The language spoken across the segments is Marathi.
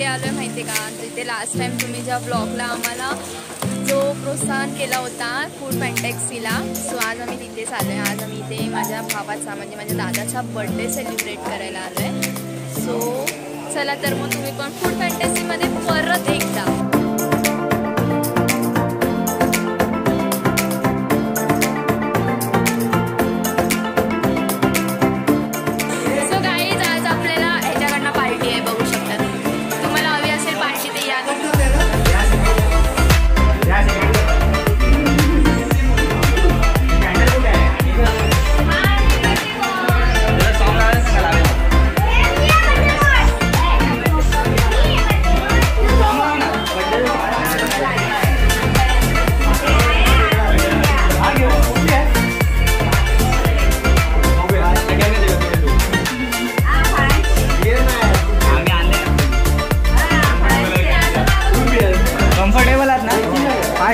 कुठे आलोय माहिती का? तिथे लास्ट टाइम तुम्ही ज्या ब्लॉगला आम्हाला जो प्रोत्साहन केला होता फूड फॅन्टॅक्सीला, सो आज आम्ही तिथेच आलोय. आज आम्ही इथे माझ्या भावाचा म्हणजे माझ्या दादाचा बर्थडे सेलिब्रेट करायला आलोय. सो चला तर मग तुम्ही पण फूड फॅन्टॅसीमध्ये परत एकदा.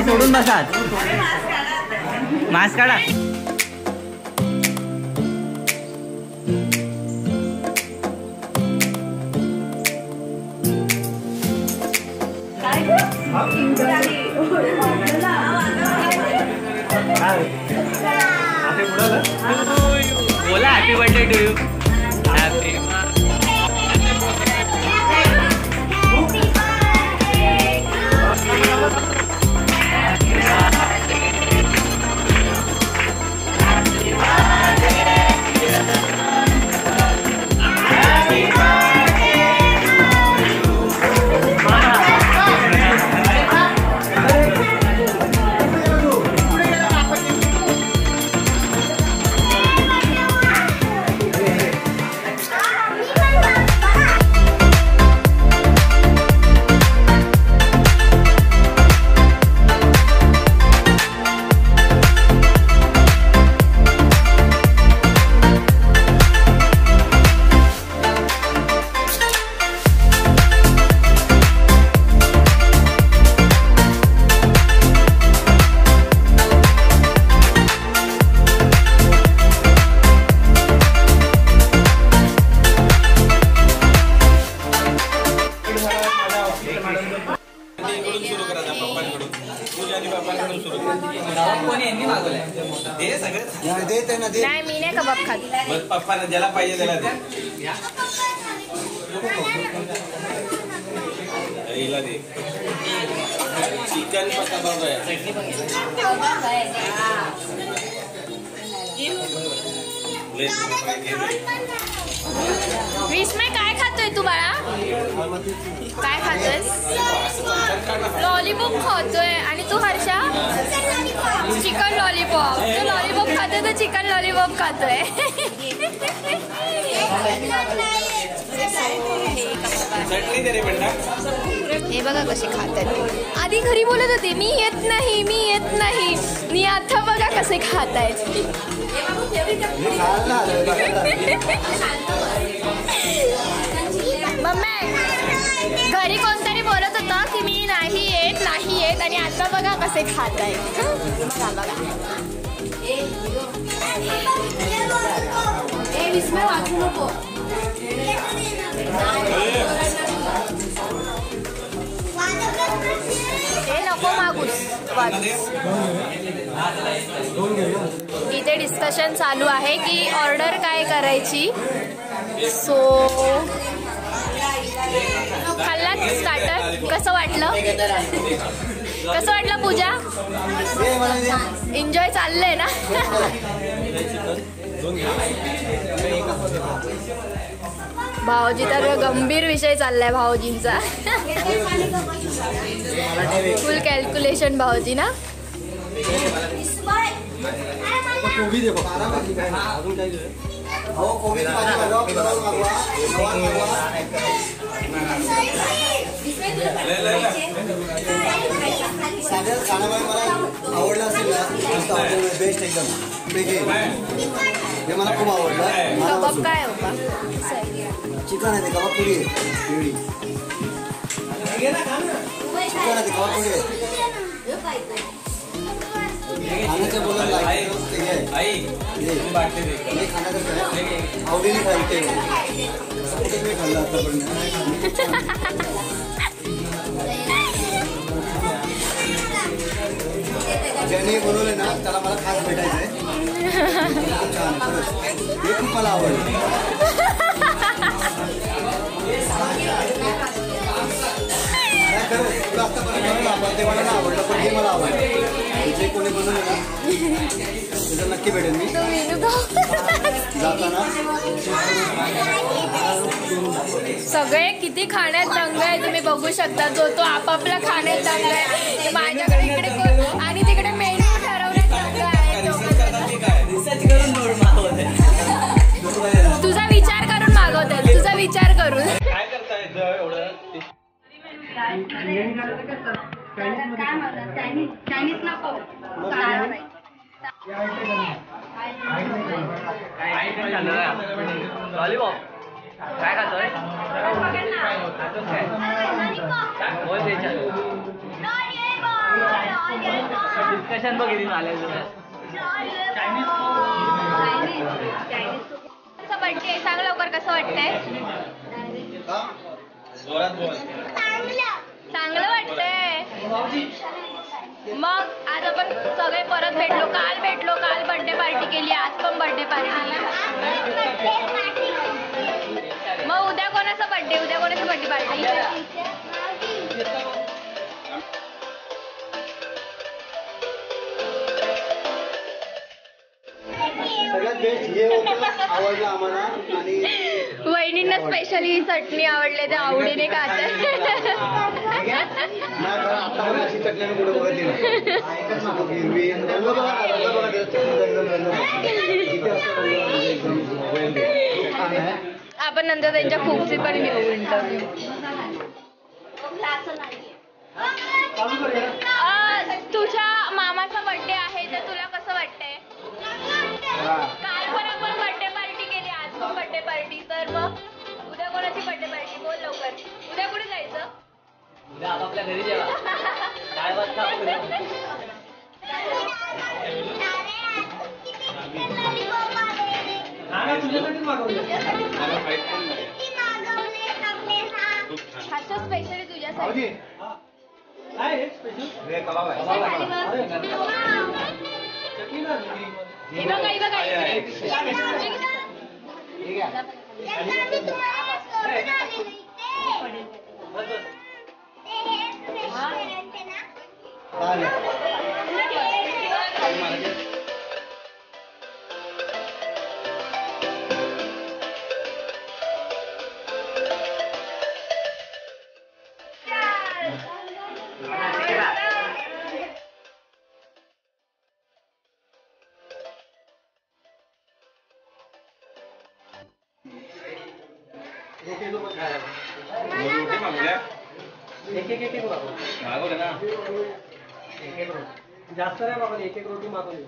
सोडून बसात मास्क काढा. बोला हॅपी बर्थडे टू यू. नाही मी नाही कबाब खात. पप्पा ज्याला पाहिजे त्याला दे. चिकन कबाब आहे. विस्मय काय खातोय तू बाळा? काय खातोयस? लॉलीपॉप खातोय. आणि तू हर्षा? Chicken lollipop. तू लॉलीपॉप खातोय तर चिकन लॉलीपॉप खातोय. हे बघा कसे खातात. आधी घरी बोलत होते मी येत नाही मी येत नाही, मी आता बघा कसे खातायत. मम्मी घरी कोणतरी बोलत होता की मी नाही येत नाही येत, आणि आता बघा कसे खातायत. बघा बघा. वाचू नको. हे नको मागूस. इथे डिस्कशन चालू आहे की ऑर्डर काय करायची. सो खाल्लात स्टार्टर? कसं वाटलं? कसं वाटलं पूजा? एन्जॉय चाललंय ना? भाऊजी तर गंभीर विषय चाललाय भाऊजींचा. फुल कॅल्क्युलेशन भाऊजी ना. आवडला असेल ना बेस्ट एकदम. हे मला खूप आवडलं. कबाब काय होता? चिकन आहे ते कबाब पुरी आहे. चिकन आहे ते कबाब पुरी आहे. खाण्याचं बोलून आवडीने खायचे. खाल्लं आतापर्यंत. ज्याने बनवले ना त्याला मला खास भेटायचंय. खूप छान आहे खरंच. हे खूप मला आवडलं. खरंच तुला आतापर्यंत ते मला आवडलं पण हे मला आवडलं. जे कोणी बनवलं ना त्याचं नक्की भेटेल मी जाताना. सगळे किती खाण्यात दंग आहे तुम्ही बघू शकता. जो तो आपापला खाण्यात दंग आहे. माझ्याकडे इकडे आणि तिकडे मेनू ठरवण्यात दंग आहे. तुझा विचार करून मागवतात. तुझा विचार करून काय करताय एवढं चायनीज नको. लॉलीपॉप काय खातोय? डिस्कशन बघितली आले बर्थडे सांग लवकर कसं वाटतंय? जोरात बोल. चांगलं वाटतंय. मग आज आपण सगळे परत भेटलो. काल बर्थडे पार्टी केली. आज पण बर्थडे पार्टी. मग उद्या कोणाचा बर्थडे पार्टी? सगळ्यात बेस्ट हे होतं आवडलं आम्हाला. आणि वहिनींना स्पेशली चटणी आवडले. ते आवडीने खातात. आता अशी चटणी कुठे बघितली हिरवी आपण नंतर त्यांच्या खूपची पण घेऊ इंटरव्ह्यू. तुझ्या मामाचा बर्थडे आहे तर तुला कसं वाटतंय? काल पण आपण बर्थडे पार्टी केली. आज पण बर्थडे पार्टी. तर मग उद्या कोणाची बर्थडे पार्टी? बोल लवकर. उद्या कुठे जायचं? उद्या आपापल्या घरी जेवा. काय वाजता स्पेशली तुझ्यासाठी. जास्त नाही बाबा. एक रोटी मागवली.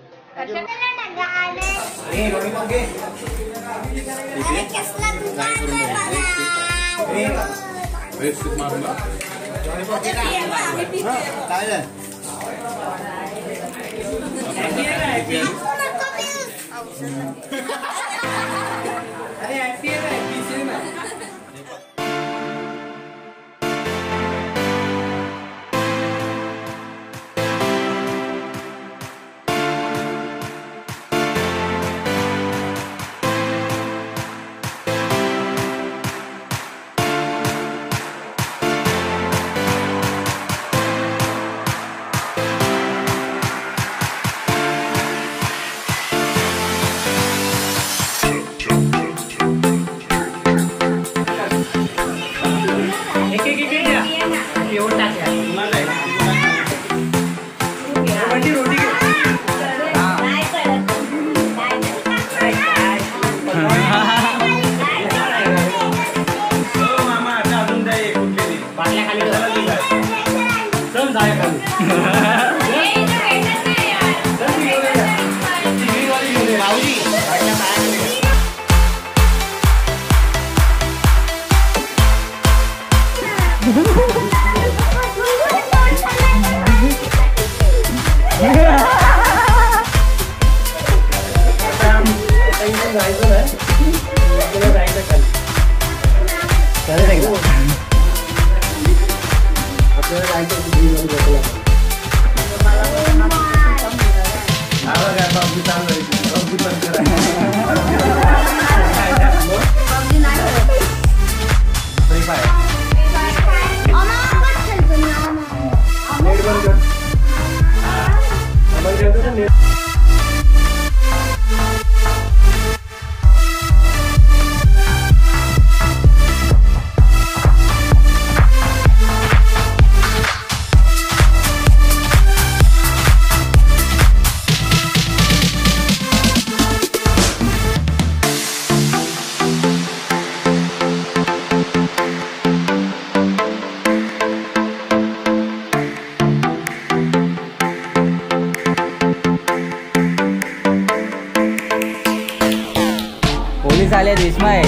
करिश्मा आहे.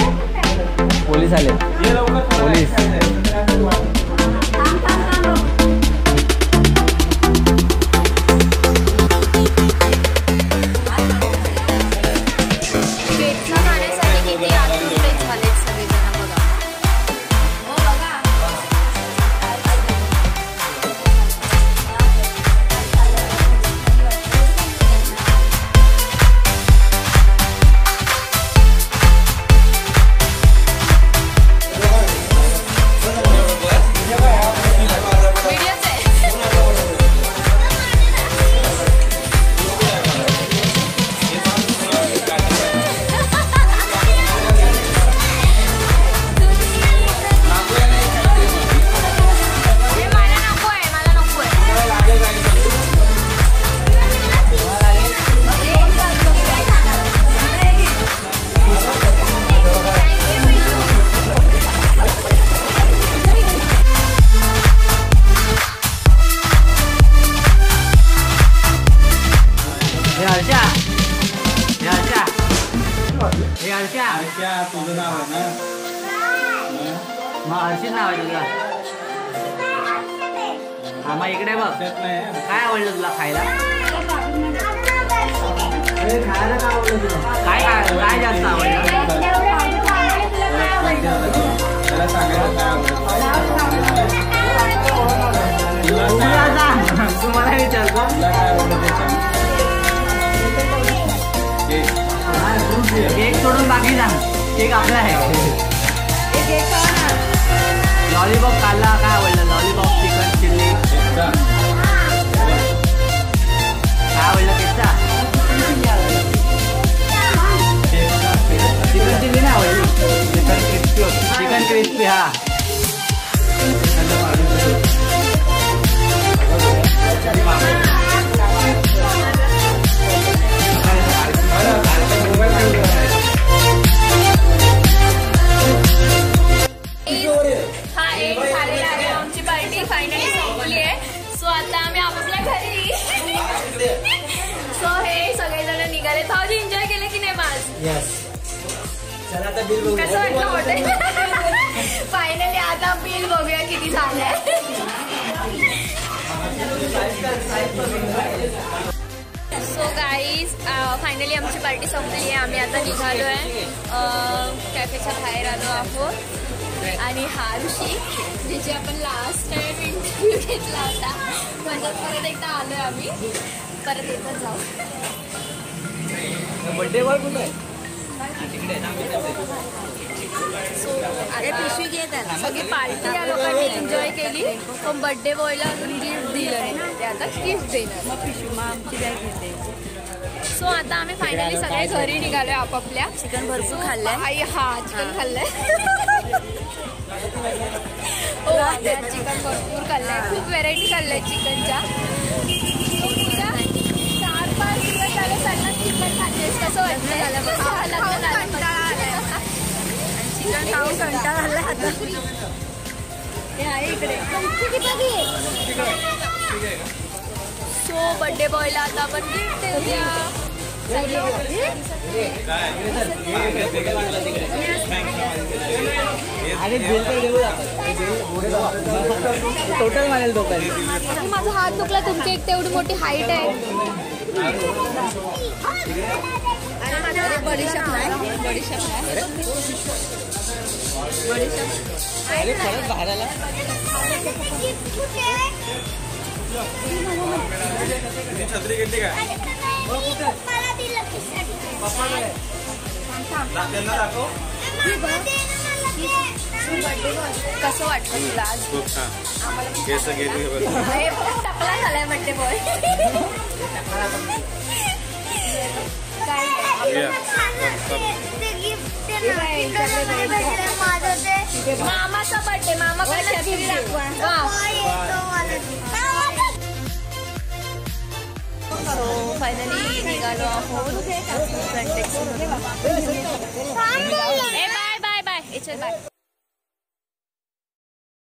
पोलीस आले. पोलीस पेटला जाण्यासाठी किती आतुरते झालेत सगळेजण बघा. हो बघा. व्हिडिओच आहे. हे मला नको आहे, मला नको आहे. हे हर्षा. हे हर्षा. हे हर्षा. क्या तुझं नाव आहे ना? मग हर्षित नाव आहे तुझं. हा मग इकडे बघ. त्यात नाही. काय आवडलं तुला खायला? खायला काय आवडलं तुला? काय काय काय जास्त आवडलं? त्याला सांगायला काय आवडतं? तुम्हाला सांग. तुम्हाला विचारतो. तुला काय आवडतं त्याच्यात? केक सोडून बाकी सांग. केक आपला आहे. लॉलीपॉप खाल्ला. काय आवडलं? Lollipop, chicken chilli. एकदा. काय आवडलं केकचा? चिकन चिल्ली नाही आवडली. चिकन क्रिस्पी होती. चिकन क्रिस्पी हा. हा एक झालेला आहे. आमची पार्टी फायनली संपली आहे. सो आता आम्ही आपापल्या घरी. सो हे सगळेजण निघाले. भाऊजी एन्जॉय केले की नाही माझ? चला आता बिल बघू. कसं वाटलं हॉटेल? फायनली आता बिल बघूया किती झालंय. सो गाईज फायनली आमची पार्टी संपली आहे. आम्ही आता निघालो आहे. कॅफेच्या बाहेर आलो आहोत. आणि हा ऋषी जिचे आपण लास्ट टाइम इंटरव्ह्यू घेतला होता. म्हणजे परत एकदा आलोय आम्ही. परत येतच जाऊ. बर्थडे बॉय कुठे आहे? सो पिशवी घेत सगळी पार्टी या लोकांनी एन्जॉय केली. पण बर्थडे बॉयला अजून गिफ्ट दिलं नाही. ते आता गिफ्ट देणार. सो आता आम्ही फायनली सगळे घरी निघालोय आपापल्या. चिकन भरपूर खाल्लंय. हा चिकन खाल्लंय. हो चिकन भरपूर खाल्लंय. खूप व्हेरायटी खाल्लंय चिकनच्या. 4-5 दिवस झाले सगळं चिकन खातेस. कसं वाटतं? चिकन खाऊन कंटाळा आलाय आता. हे आहे इकडे. सो बर्थडे बॉयला आता आपण गिफ्ट देऊया. आणि बिल तर देऊ टोटल मानेल दोघांनी. माझा हात दुखला. तुमची एक तेवढी मोठी हाईट आहे. बडीशेप नाही. बडीशेप अरे खरंच बाहेर आला. छत्री घेतली काय? कसं वाटतं तुला आज? खूप छान. केस गेली टकला झालाय बर्थडे बॉय. काय मामाचा बर्थडे. मामाकडे फायनली निघालो आहोत. Bye bye bye. चल बाय.